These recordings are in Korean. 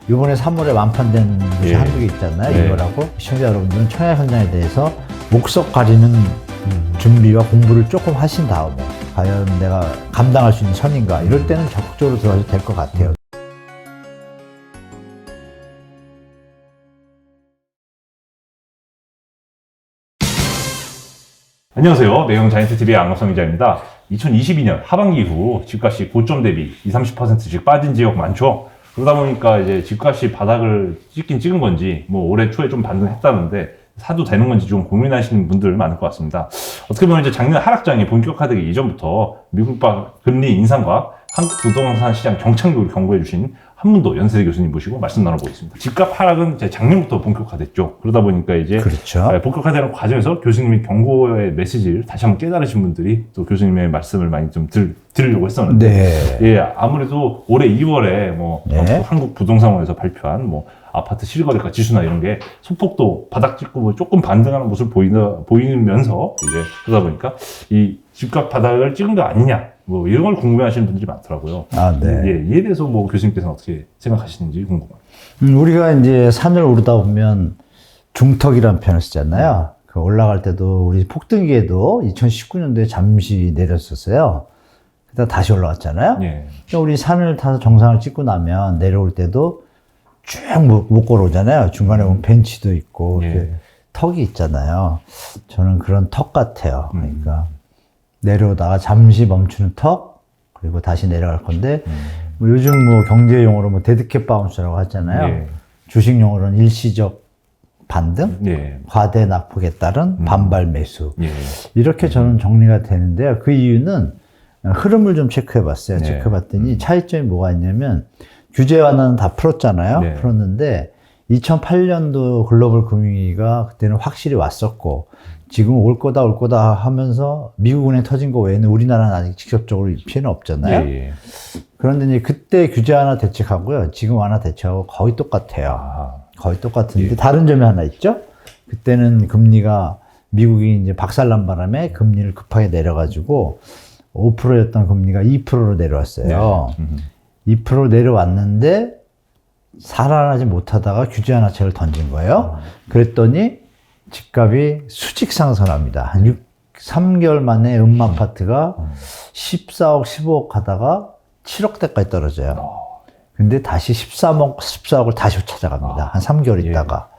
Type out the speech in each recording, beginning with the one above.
이번에 3월에 완판된 곳이 예. 한두 개 있잖아요. 네. 이거라고 시청자 여러분들은 청약 현장에 대해서 목석 가리는 준비와 공부를 조금 하신 다음에 과연 내가 감당할 수 있는 선인가 이럴 때는 적극적으로 들어가도 될 것 같아요. 안녕하세요. 내용 자이언트TV의 안광성 기자입니다. 2022년 하반기 이후 집값이 고점 대비 20-30%씩 빠진 지역 많죠? 그러다 보니까 이제 집값이 바닥을 찍은 건지, 뭐 올해 초에 좀 반등했다는데 사도 되는 건지 좀 고민하시는 분들 많을 것 같습니다. 어떻게 보면 이제 작년 하락장이 본격화되기 이전부터 미국발 금리 인상과 한국 부동산 시장 경착륙을 경고해 주신 한문도 연세대 교수님 모시고 말씀 나눠보겠습니다. 집값 하락은 이제 작년부터 본격화됐죠. 그러다 보니까 이제 그렇죠. 본격화되는 과정에서 교수님이 경고의 메시지를 다시 한번 깨달으신 분들이 또 교수님의 말씀을 많이 좀 들으려고 했었는데, 네. 예, 아무래도 올해 2월에 뭐 네. 한국 부동산원에서 발표한 뭐 아파트 실거래가 지수나 이런 게 소폭도 바닥 찍고 뭐 조금 반등하는 모습을 보이면서 이제 그러다 보니까 이 집값 바닥을 찍은 거 아니냐, 뭐 이런 걸 궁금해하시는 분들이 많더라고요. 아, 네. 예, 이에 대해서 뭐 교수님께서는 어떻게 생각하시는지 궁금합니다. 우리가 이제 산을 오르다 보면 중턱이라는 표현을 쓰잖아요. 그 올라갈 때도 우리 폭등기에도 2019년도에 잠시 내렸었어요. 그다가 다시 올라갔잖아요. 예. 그러니까 우리 산을 타서 정상을 찍고 나면 내려올 때도 쭉 못 걸어오잖아요. 중간에 보면 벤치도 있고 이렇게 예. 턱이 있잖아요. 저는 그런 턱 같아요. 그러니까 내려오다가 잠시 멈추는 턱, 그리고 다시 내려갈 건데 뭐 요즘 뭐 경제 용어로 뭐 데드캣 바운스라고 하잖아요. 예. 주식 용어로는 일시적 반등, 예. 과대 낙폭에 따른 반발 매수. 예. 이렇게 저는 정리가 되는데요. 그 이유는 흐름을 좀 체크해 봤어요. 네. 체크해 봤더니 차이점이 뭐가 있냐면 규제 완화는 다 풀었잖아요. 네. 풀었는데 2008년도 글로벌 금융위기가 그때는 확실히 왔었고 지금 올 거다 하면서 미국 은행 터진 거 외에는 우리나라는 아직 직접적으로 피해는 없잖아요. 예. 그런데 이제 그때 규제 완화 대책하고요. 지금 완화 대책하고 거의 똑같아요. 아. 거의 똑같은데 예. 다른 점이 하나 있죠. 그때는 금리가 미국이 이제 박살난 바람에 금리를 급하게 내려가지고 5%였던 금리가 2%로 내려왔어요. 네. 2% 내려왔는데 살아나지 못하다가 규제 완화책을 던진 거예요. 그랬더니 집값이 수직 상승합니다. 한 3개월 만에 아파트가 14억, 15억 하다가 7억대까지 떨어져요. 근데 다시 14억을 다시 찾아갑니다. 한 3개월 있다가.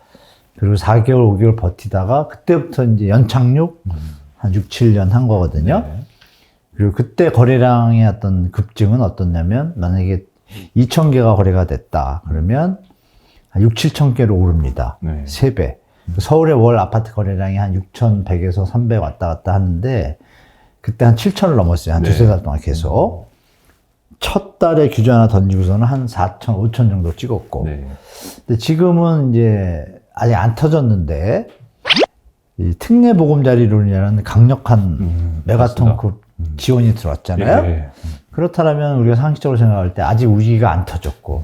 그리고 4개월, 5개월 버티다가 그때부터 이제 연착륙 한 6, 7년 한 거거든요. 네. 그리고 그때 거래량의 어떤 급증은 어떻냐면 만약에 2,000개가 거래가 됐다. 그러면 한 6, 7천 개로 오릅니다. 네. 3배. 서울의 월 아파트 거래량이 한 6,100에서 300 왔다 갔다 하는데 그때 한 7,000을 넘었어요. 한 네. 두세 달 동안 계속. 첫 달에 규제 하나 던지고서는 한 4,000, 5,000 정도 찍었고. 네. 근데 지금은 이제 아직 안 터졌는데 이 특례 보금자리론이라는 강력한 메가톤급 지원이 들어왔잖아요. 예. 그렇다면 우리가 상식적으로 생각할 때 아직 우기가 안 터졌고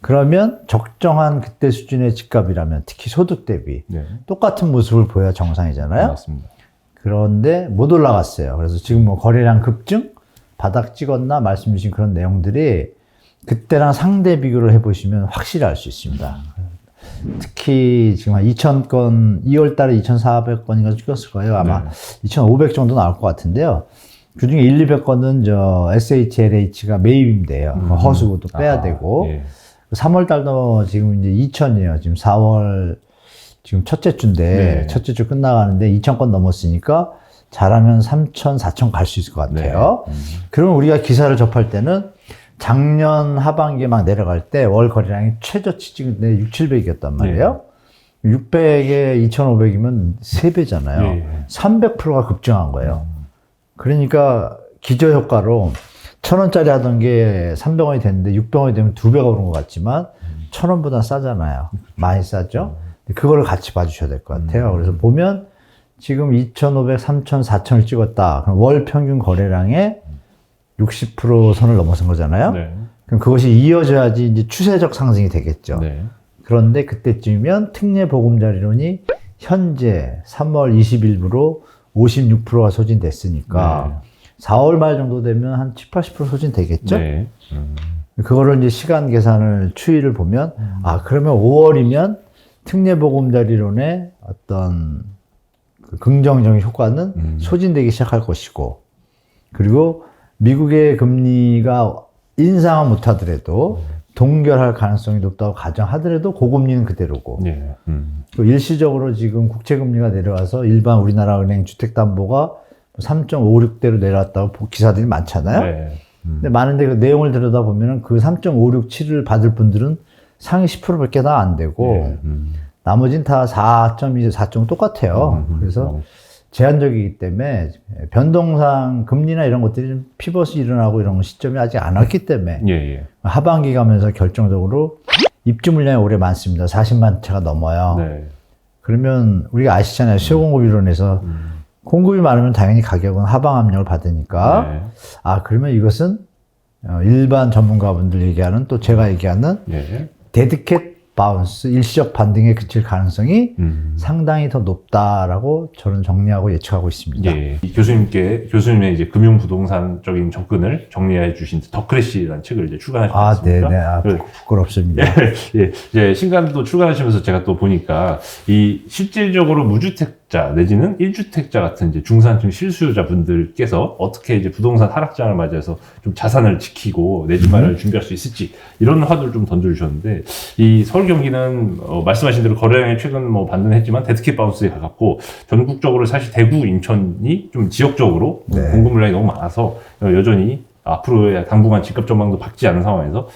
그러면 적정한 그때 수준의 집값이라면 특히 소득 대비 네. 똑같은 모습을 보여야 정상이잖아요. 맞습니다. 그런데 못 올라갔어요. 그래서 지금 뭐 거래량 급증, 바닥 찍었나 말씀 주신 그런 내용들이 그때랑 상대 비교를 해보시면 확실히 알 수 있습니다. 특히 지금 한 2,000건, 2월 달에 2,400건인가 찍었을 거예요. 아마 네. 2,500 정도 나올 것 같은데요. 그 중에 1, 200건은 저 SHLH가 매입임대예요. 허수고도 빼야 되고. 예. 3월 달도 지금 이제 2,000이에요. 지금 4월 지금 첫째 주인데 네. 첫째 주 끝나가는데 2,000건 넘었으니까 잘하면 3,000, 4,000 갈 수 있을 것 같아요. 네. 그러면 우리가 기사를 접할 때는 작년 하반기에 막 내려갈 때 월 거래량이 최저치 찍은데 6, 700이었단 말이에요. 600에 2,500이면 3배잖아요. 예. 300%가 급증한 거예요. 그러니까 기저효과로 1,000원짜리 하던 게 300원이 됐는데 600원이 되면 2배가 오른 것 같지만 1,000원보다 싸잖아요. 많이 싸죠? 그거를 같이 봐주셔야 될 것 같아요. 그래서 보면 지금 2,500, 3,000, 4,000을 찍었다. 그럼 월 평균 거래량의 60% 선을 넘어선 거잖아요. 네. 그럼 그것이 이어져야지 이제 추세적 상승이 되겠죠. 네. 그런데 그때쯤이면 특례 보금자리론이 현재 3월 20일부로 56%가 소진됐으니까 4월 말 정도 되면 한 7, 80% 소진되겠죠? 네. 그거를 이제 시간 계산을 추이를 보면 그러면 5월이면 특례보금자리론의 어떤 그 긍정적인 효과는 소진되기 시작할 것이고, 그리고 미국의 금리가 인상을 못하더라도 동결할 가능성이 높다고 가정하더라도 고금리는 그대로고, 예. 또 일시적으로 지금 국채금리가 내려와서 일반 우리나라 은행 주택담보가 3.56대로 내려왔다고 기사들이 많잖아요. 네. 근데 많은데 그 내용을 들여다보면 그 3.567을 받을 분들은 상위 10%밖에 다 안 되고, 나머지는 다 4.2, 4.5 똑같아요. 그래서 제한적이기 때문에 변동상 금리나 이런 것들이 피벗이 일어나고 이런 시점이 아직 안 왔기 때문에 예. 하반기 가면서 결정적으로 입주 물량이 올해 많습니다. 40만 채가 넘어요. 네. 그러면 우리가 아시잖아요. 수요 공급 이론에서 공급이 많으면 당연히 가격은 하방 압력을 받으니까 네. 그러면 이것은 일반 전문가분들 얘기하는 또 제가 얘기하는 예. 데드캣 바운스, 일시적 반등에 그칠 가능성이 상당히 더 높다라고 저는 정리하고 예측하고 있습니다. 예. 이 교수님의 이제 금융 부동산적인 접근을 정리해 주신 더 크래시라는 책을 이제 출간하셨습니다. 네네. 부끄럽습니다. 예. 이제 신간도 출간하시면서 제가 또 보니까 이 실질적으로 무주택자 내지는 1주택자 같은 이제 중산층 실수요자 분들께서 어떻게 이제 부동산 하락장을 맞이해서 좀 자산을 지키고 내 집 마련을 준비할 수 있을지 이런 화두를 좀 던져주셨는데, 이 서울 경기는 말씀하신 대로 거래량이 최근 뭐 반등했지만 데드캣 바운스에 가깝고, 전국적으로 사실 대구, 인천이 좀 지역적으로 공급 물량이 너무 많아서 여전히 앞으로의 당분간 집값 전망도 밝지 않은 상황에서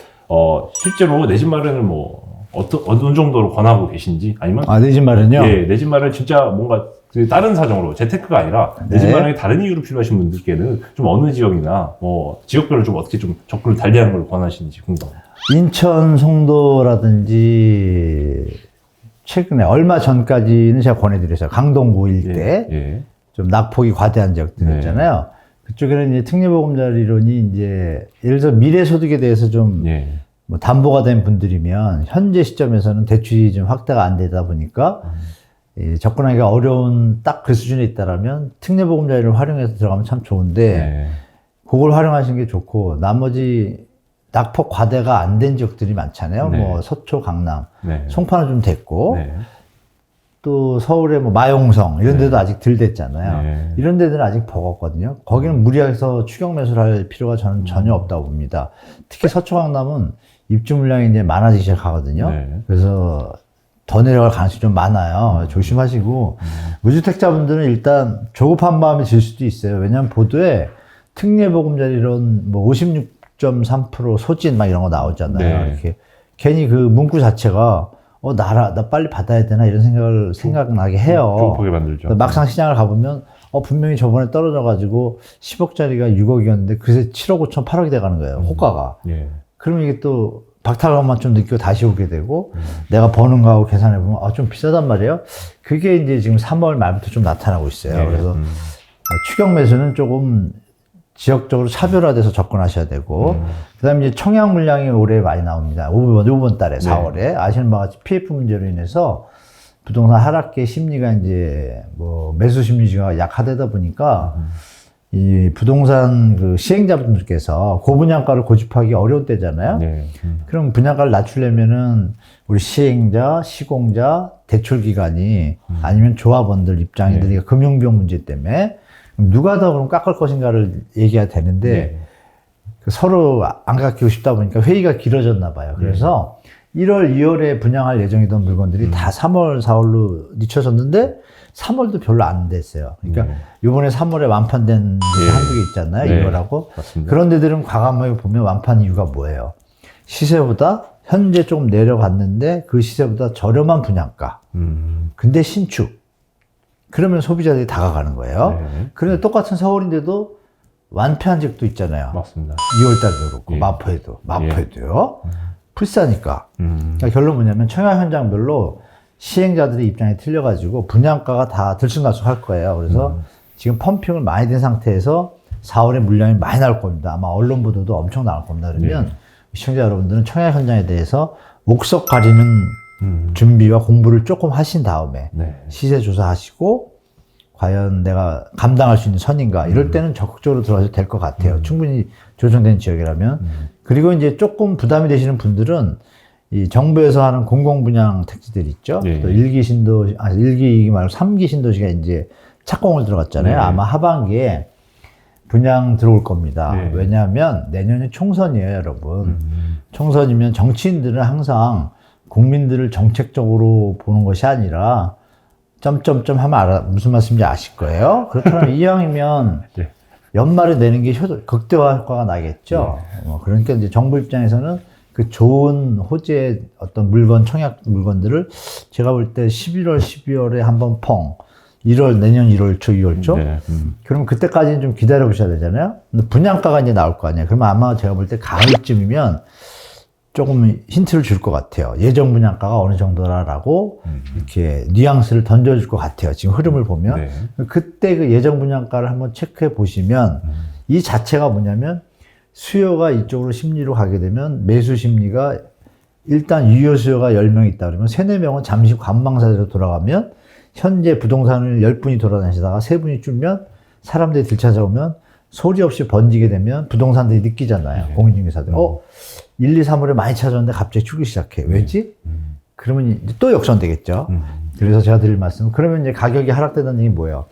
실제로 내 집 마련을 뭐 어느 정도로 권하고 계신지, 아니면 내 집 마련요? 예, 내 집 마련 진짜 뭔가 그 다른 사정으로 재테크가 아니라 내 집 마련이 다른 이유로 필요하신 분들께는 좀 어느 지역이나 뭐 지역별로 좀 어떻게 좀 접근을 달리하는 걸 권하시는지 궁금합니다. 인천, 송도라든지 최근에 얼마 전까지는 제가 권해드렸어요. 강동구 일대 예. 좀 낙폭이 과대한 지역들이었잖아요. 그쪽에는 이제 특례보금자리론이 이제 예를 들어 미래소득에 대해서 좀 뭐 담보가 된 분들이면 현재 시점에서는 대출이 좀 확대가 안 되다 보니까 접근하기가 어려운 딱 그 수준에 있다라면 특례보금자리를 활용해서 들어가면 참 좋은데 그걸 활용하시는 게 좋고, 나머지 낙폭 과대가 안 된 지역들이 많잖아요. 뭐 서초, 강남, 송파는 좀 됐고, 또 서울의 뭐 마용성 이런 데도 아직 덜 됐잖아요. 이런 데들은 아직 버겁거든요. 거기는 무리해서 추격 매수를 할 필요가 저는 전혀 없다고 봅니다. 특히 서초, 강남은 입주 물량이 이제 많아지기 시작하거든요. 그래서 더 내려갈 가능성이 좀 많아요. 조심하시고, 무주택자분들은 일단 조급한 마음이 들 수도 있어요. 왜냐하면 보도에 특례보금자리론 뭐 56.3% 소진 막 이런 거 나오잖아요. 이렇게 괜히 그 문구 자체가 나 빨리 받아야 되나 이런 생각나게 해요. 조급하게 만들죠. 막상 시장을 가보면 분명히 저번에 떨어져가지고 10억짜리가 6억이었는데 그새 7억 5천 8억이 돼가는 거예요. 호가가. 그러면 이게 또 박탈감만 좀 느끼고 다시 오게 되고, 내가 버는 거하고 계산해보면 좀 비싸단 말이에요. 그게 이제 지금 3월 말부터 좀 나타나고 있어요. 그래서 추격 매수는 조금 지역적으로 차별화돼서 접근하셔야 되고, 그 다음에 이제 청약 물량이 올해 많이 나옵니다. 이번 달에 4월에 아시는 바와 같이 PF 문제로 인해서 부동산 하락계 심리가 이제 뭐 매수 심리가 약화되다 보니까 이 부동산 그 시행자분들께서 고분양가를 고집하기 어려운 때잖아요. 그럼 분양가를 낮추려면은 우리 시행자, 시공자, 대출기관이 아니면 조합원들 입장이니까 금융비용 문제 때문에 누가 더 그럼 깎을 것인가를 얘기해야 되는데 서로 안 깎이고 싶다 보니까 회의가 길어졌나 봐요. 그래서 1월, 2월에 분양할 예정이던 물건들이 다 3월, 4월로 늦춰졌는데 3월도 별로 안 됐어요. 그러니까 이번에 3월에 완판된 게 한두 개 있잖아요. 이거라고. 그런 데들은 과감하게 보면 완판 이유가 뭐예요? 시세보다 현재 조금 내려갔는데 그 시세보다 저렴한 분양가. 근데 신축. 그러면 소비자들이 다가가는 거예요. 그런데 똑같은 서울인데도 완패한 지역도 있잖아요. 맞습니다. 2월달도 그렇고 마포에도요. 풀싸니까. 그러니까 결론 뭐냐면 청약 현장별로 시행자들의 입장이 틀려가지고 분양가가 다 들쑥날쑥할 거예요. 그래서 지금 펌핑을 많이 된 상태에서 4월에 물량이 많이 나올 겁니다. 아마 언론 보도도 엄청 나올 겁니다. 그러면 시청자 여러분들은 청약 현장에 대해서 옥석 가리는 준비와 공부를 조금 하신 다음에 시세 조사하시고 과연 내가 감당할 수 있는 선인가 이럴 때는 적극적으로 들어가도 될 것 같아요. 충분히 조정된 지역이라면 그리고 이제 조금 부담이 되시는 분들은 이 정부에서 하는 공공분양 택지들 있죠. 예. 또 1기 신도시, 일기 말고 3기 신도시가 이제 착공을 들어갔잖아요. 네. 아마 하반기에 분양 들어올 겁니다. 네. 왜냐하면 내년이 총선이에요, 여러분. 총선이면 정치인들은 항상 국민들을 정책적으로 보는 것이 아니라 점점점 하면 무슨 말씀인지 아실 거예요. 그렇다면 이왕이면 네. 연말에 내는 게 극대화 효과가 나겠죠. 그러니까 이제 정부 입장에서는 그 좋은 호재의 어떤 청약 물건들을 제가 볼 때 11월, 12월에 한번 펑, 1월, 내년 1월 초, 2월 초? 네. 그러면 그때까지는 좀 기다려 보셔야 되잖아요. 근데 분양가가 이제 나올 거 아니에요. 그러면 아마 제가 볼 때 가을쯤이면 조금 힌트를 줄 것 같아요. 예정 분양가가 어느 정도라라고 이렇게 뉘앙스를 던져줄 것 같아요. 지금 흐름을 보면. 네. 그때 그 예정 분양가를 한번 체크해 보시면 이 자체가 뭐냐면 수요가 이쪽으로 심리로 가게 되면 매수 심리가 일단 유효 수요가 10명 있다 그러면 3, 4명은 잠시 관망사대로 돌아가면 현재 부동산을 10분이 돌아다니시다가 3분이 줄면 사람들이 들찾아오면 소리 없이 번지게 되면 부동산들이 느끼잖아요. 공인중개사들. 1, 2, 3월에 많이 찾았는데 갑자기 줄기 시작해. 왜지? 그러면 이제 또 역전되겠죠. 그래서 제가 드릴 말씀은 그러면 이제 가격이 하락되는 얘기 뭐예요?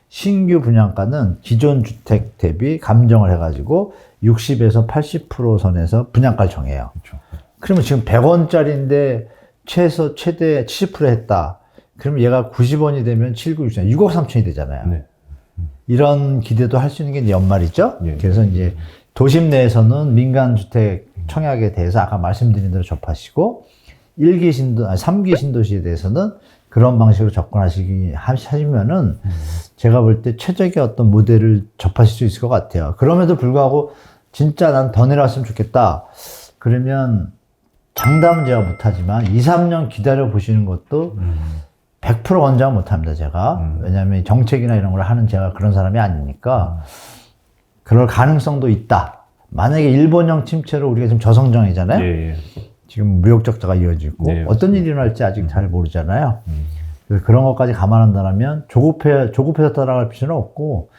신규 분양가는 기존 주택 대비 감정을 해가지고 60에서 80% 선에서 분양가를 정해요. 그렇죠. 그러면 지금 100원짜리인데 최대 70% 했다. 그러면 얘가 90원이 되면 7, 9, 6, 6억 3천이 되잖아요. 네. 이런 기대도 할 수 있는 게 이제 연말이죠. 예. 그래서 이제 도심 내에서는 민간주택 청약에 대해서 아까 말씀드린 대로 접하시고 3기 신도시에 대해서는 그런 방식으로 하시면은 제가 볼 때 최적의 어떤 모델을 접하실 수 있을 것 같아요. 그럼에도 불구하고 진짜 난 더 내려왔으면 좋겠다. 그러면 장담은 제가 못하지만 2, 3년 기다려 보시는 것도 100% 권장 못합니다, 제가. 왜냐하면 정책이나 이런 걸 하는 제가 그런 사람이 아니니까 그럴 가능성도 있다. 만약에 일본형 침체로 우리가 지금 저성장이잖아요. 예. 지금 무역 적자가 이어지고 네, 어떤 일이 일어날지 아직 잘 모르잖아요. 그래서 그런 것까지 감안한다면 조급해서 따라갈 필요는 없고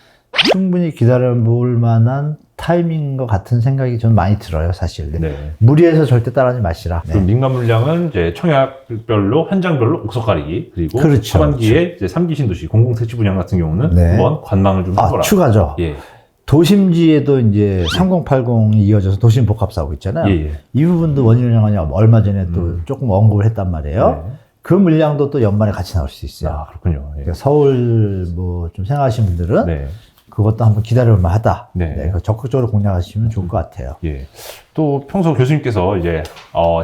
충분히 기다려볼 만한 타이밍인 것 같은 생각이 저는 많이 들어요, 사실. 네. 무리해서 절대 따라하지 마시라. 그럼 민간 물량은 이제 청약별로 현장별로 옥석 가리기 그리고 그렇죠. 하반기에 이제 3기 신도시 공공택지 분양 같은 경우는 네. 한번 관망을 좀 해보라. 추가죠. 예. 도심지에도 이제 3080이 이어져서 도심 복합 사고 있잖아요. 예. 이 부분도 원인을 향하니 얼마 전에 또 조금 언급을 했단 말이에요. 네. 그 물량도 또 연말에 같이 나올 수 있어요. 아, 그렇군요. 예. 그러니까 서울 뭐 좀 생각하시는 분들은 네. 그것도 한번 기다려볼 하다. 네. 그거 적극적으로 공략하시면 좋을 것 같아요. 예. 또 평소 교수님께서 이제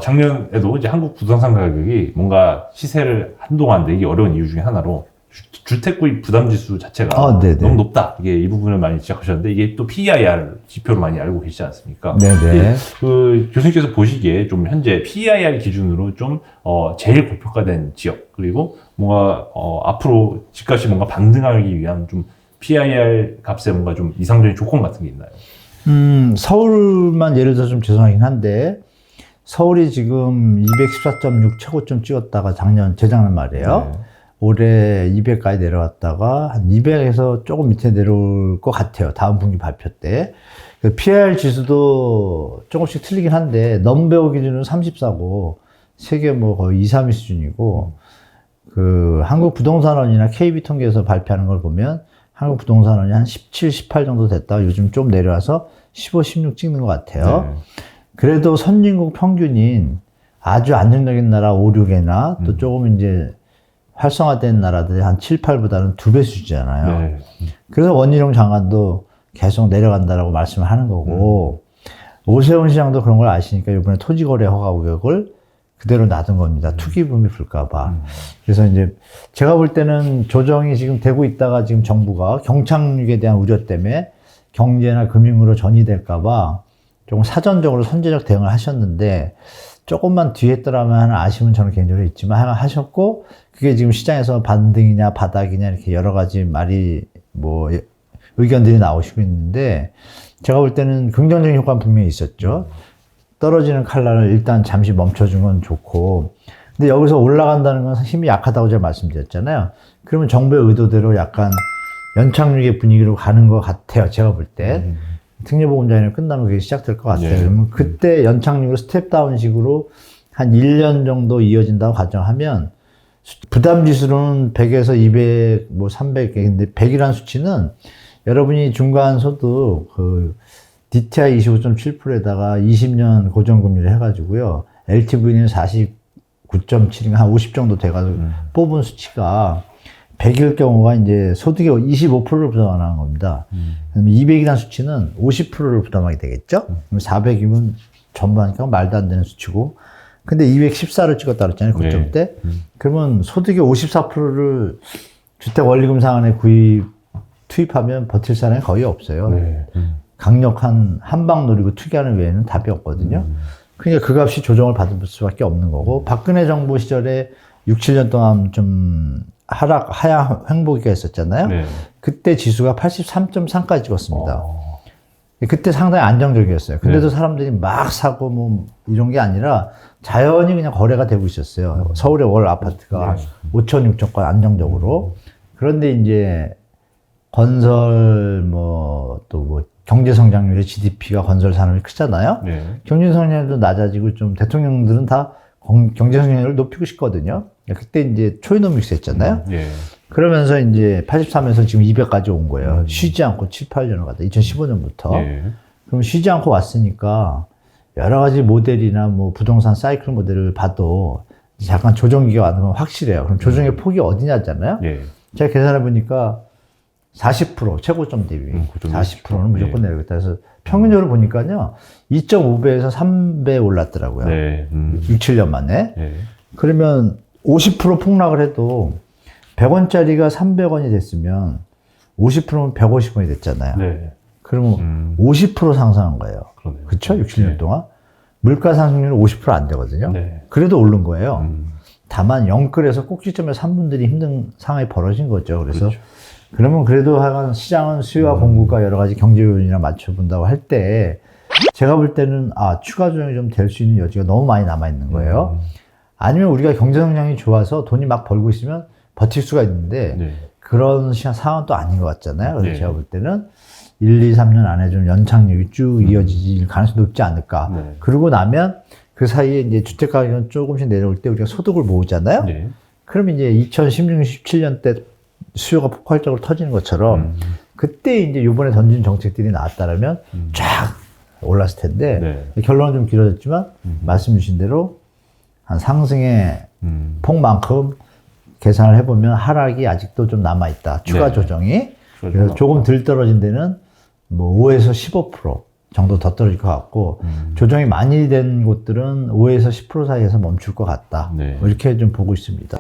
작년에도 이제 한국 부동산 가격이 뭔가 시세를 한동안 내기 어려운 이유 중에 하나로 주택 구입 부담 지수 자체가 네네. 너무 높다. 이게 이 부분을 많이 지적하셨는데 이게 또 PEIR 지표로 많이 알고 계시지 않습니까? 네네. 그 교수님께서 보시기에 좀 현재 PEIR 기준으로 좀 제일 고평가된 지역 그리고 뭔가 앞으로 집값이 뭔가 반등하기 위한 좀 PEIR 값에 뭔가 좀 이상적인 조건 같은 게 있나요? 서울만 예를 들어서 좀 죄송하긴 한데 서울이 지금 214.6 최고점 찍었다가 재작년 말이에요. 네. 올해 200까지 내려왔다가 한 200에서 조금 밑에 내려올 것 같아요. 다음 분기 발표 때. PER 지수도 조금씩 틀리긴 한데 넘베오 기준은 34고 세계 뭐 거의 2, 3위 수준이고 그 한국부동산원이나 KB통계에서 발표하는 걸 보면 한국부동산원이 한 17, 18 정도 됐다가 요즘 좀 내려와서 15, 16 찍는 것 같아요. 네. 그래도 선진국 평균인 아주 안정적인 나라 5, 6개나 또 조금 이제 활성화된 나라들이 한 7, 8보다는 2배 수준이잖아요. 네. 그래서 원희룡 장관도 계속 내려간다라고 말씀을 하는 거고 오세훈 시장도 그런 걸 아시니까 이번에 토지거래 허가 구역을 그대로 놔둔 겁니다. 투기붐이 불까봐. 그래서 이제 제가 볼 때는 조정이 지금 되고 있다가 지금 정부가 경착륙에 대한 우려 때문에 경제나 금융으로 전이될까봐 조금 사전적으로 선제적 대응을 하셨는데 조금만 뒤에 했더라면 하는 아쉬움은 저는 개인적으로 있지만 하셨고 그게 지금 시장에서 반등이냐 바닥이냐 이렇게 여러 가지 말이 뭐 의견들이 나오시고 있는데 제가 볼 때는 긍정적인 효과는 분명히 있었죠. 떨어지는 칼날을 일단 잠시 멈춰준 건 좋고 근데 여기서 올라간다는 건 힘이 약하다고 제가 말씀드렸잖아요. 그러면 정부의 의도대로 약간 연착륙의 분위기로 가는 것 같아요. 제가 볼 때. 특례보험자회는 끝나면 그게 시작될 것 같아요. 예. 그러면 그때 연착륙으로 스텝다운식으로 한 1년 정도 이어진다고 가정하면 부담지수로는 100에서 200, 뭐 300인데 100이라는 수치는 여러분이 중간 소득 그 DTI 25.7%에다가 20년 고정금리를 해가지고요. LTV는 49.7인가 한 50 정도 돼가지고 뽑은 수치가 100일 경우가 이제 소득의 25%를 부담하는 겁니다. 그러면 200이라는 수치는 50%를 부담하게 되겠죠? 그럼 400이면 전부 하니까 말도 안 되는 수치고. 근데 214를 찍었다 그랬잖아요, 고점 때. 그러면 소득의 54%를 주택 원리금 상환에 투입하면 버틸 사람이 거의 없어요. 네. 강력한 한방 노리고 투기하는 외에는 답이 없거든요. 그러니까 그 값이 조정을 받을 수밖에 없는 거고, 박근혜 정부 시절에 6, 7년 동안 좀 하향 횡보기가 있었잖아요. 네. 그때 지수가 83.3까지 찍었습니다. 그때 상당히 안정적이었어요. 근데도 사람들이 막 사고 뭐 이런 게 아니라 자연히 그냥 거래가 되고 있었어요. 서울의 월 아파트가 5천, 6천 건 안정적으로. 그런데 이제 건설 또 경제 성장률의 GDP가 건설 산업이 크잖아요. 네. 경제 성장률도 낮아지고 좀 대통령들은 다 경제 성장률을 높이고 싶거든요. 그때 이제 초이노믹스 했잖아요. 예. 그러면서 이제 83에서 지금 200까지 온 거예요. 쉬지 않고 7, 8년을 갔다. 2015년부터. 예. 그럼 쉬지 않고 왔으니까 여러 가지 모델이나 뭐 부동산 사이클 모델을 봐도 약간 조정기가 왔는 건 확실해요. 그럼 조정의 폭이 어디냐잖아요. 예. 제가 계산해 보니까 40% 최고점 대비 고점 40%는 무조건 예. 내려오겠다. 그래서 평균적으로 보니까요 2.5배에서 3배 올랐더라고요. 네. 6, 7년 만에. 예. 그러면 50% 폭락을 해도 100원짜리가 300원이 됐으면 50%면 150원이 됐잖아요. 네. 그러면 50% 상승한 거예요. 그러네요. 그쵸? 6, 7년 네. 동안. 물가 상승률은 50%안 되거든요. 네. 그래도 오른 거예요. 다만 영끌에서 꼭지점에서 3분들이 힘든 상황이 벌어진 거죠. 그래서 그렇죠. 그러면 그래도 하여간 시장은 수요와 공급과 여러 가지 경제 요인이랑 맞춰본다고 할 때 제가 볼 때는 추가 조정이 좀 될 수 있는 여지가 너무 많이 남아있는 거예요. 아니면 우리가 경제 성장이 좋아서 돈이 막 벌고 있으면 버틸 수가 있는데 네. 그런 상황은 또 아닌 것 같잖아요. 그래서 네. 제가 볼 때는 1, 2, 3년 안에 좀 연착륙이 쭉 이어질 가능성이 높지 않을까. 네. 그러고 나면 그 사이에 이제 주택 가격은 조금씩 내려올 때 우리가 소득을 모으잖아요. 네. 그럼 이제 2016, 17년 때 수요가 폭발적으로 터지는 것처럼 그때 이제 요번에 던진 정책들이 나왔다라면 쫙 올랐을 텐데 네. 결론은 좀 길어졌지만 말씀 주신 대로 한 상승의 폭만큼 계산을 해보면 하락이 아직도 좀 남아있다. 추가 네. 조정이. 그래서 조금 덜 떨어진 데는 뭐 5에서 15% 정도 더 떨어질 것 같고 조정이 많이 된 곳들은 5에서 10% 사이에서 멈출 것 같다. 네. 뭐 이렇게 좀 보고 있습니다.